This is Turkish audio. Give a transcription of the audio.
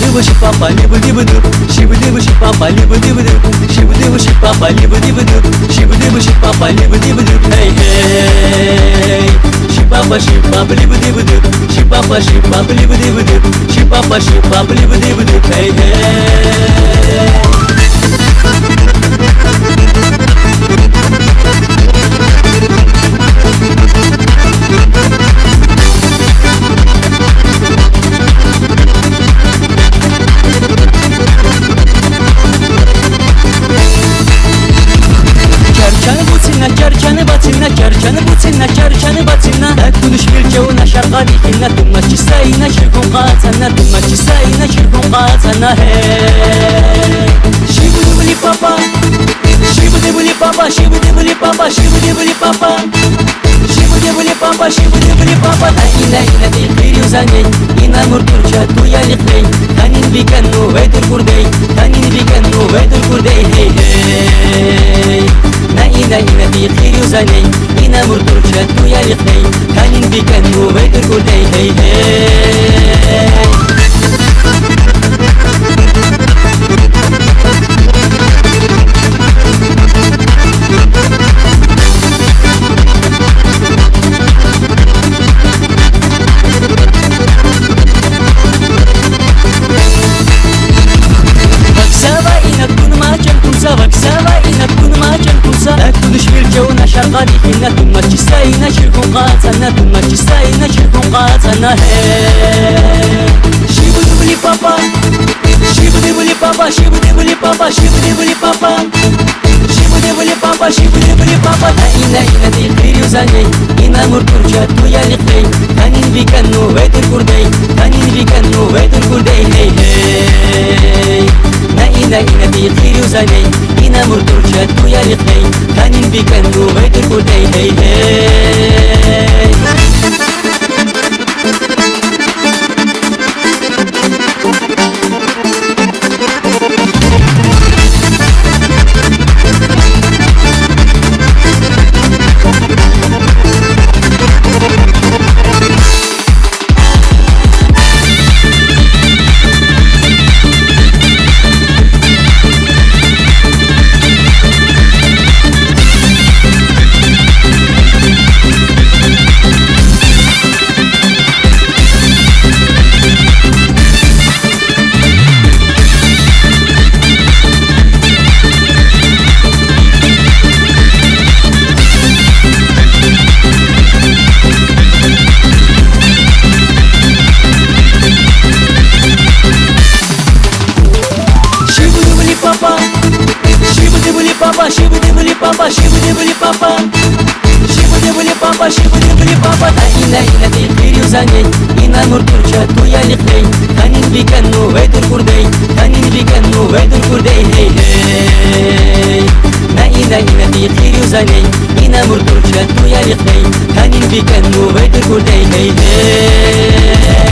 Shibudibu shipapa libudibudu, shibudibu shipapa libudibudu, shibudibu shipapa libudibudu, shibudibu shipapa libudibudu. Hey hey, shipapa shipapa libudibudu, shipapa shipapa libudibudu, shipapa shipapa libudibudu. Hey hey. Çarçanı batına, çarçanı butina, çarçanı batına. Akuluş milçeuna şarqali kinna, tummaçı sayına şirkun qatana, tummaçı sayına şirkun qatana. Hey, şibudibuli papa, şibudibuli papa, şibudibuli papa, şibudibuli papa, şibudibuli papa, şibudibuli papa. Ina ina değil bir yüzaney, ina murturça tuyalıkley. Kanin bikanu vedir kurdey, kanin bikanu vedir kurdey. Hey hey. Ina ina değil bir yüzaney, ina murturça tuyalıkley. Kanin bikanu vedir kurdey. Hey hey. شرقالي كنا تمك ساينا شركم قاتنا تمك ساينا شركم قاتنا. هي شيبوديبولي بابا شيبوديبولي بابا شيبوديبولي بابا شيبوديبولي بابا شيبوديبولي بابا شيبوديبولي بابا. إنا إنا ديل كريوزاني إنا مرتورجا تويالقي كانين بيكانو ويتر كردي كانين بيكانو ويتر كردي. هي هي ina ina değil bir yüzaney, ina murturça tuyalıkley. Kanin bikanu vedir kurdey. Hey hey. Papa, shibudibuli papa, shibudibuli papa, shibudibuli papa, shibudibuli papa. Ina ina değil bir yüzaney, ina murturça tuyalıkley. Kanin bikanu vedir kurdey, kanin bikanu vedir kurdey. Hey hey. Ina ina değil bir yüzaney, ina murturça tuyalıkley. Kanin bikanu vedir kurdey. Hey hey.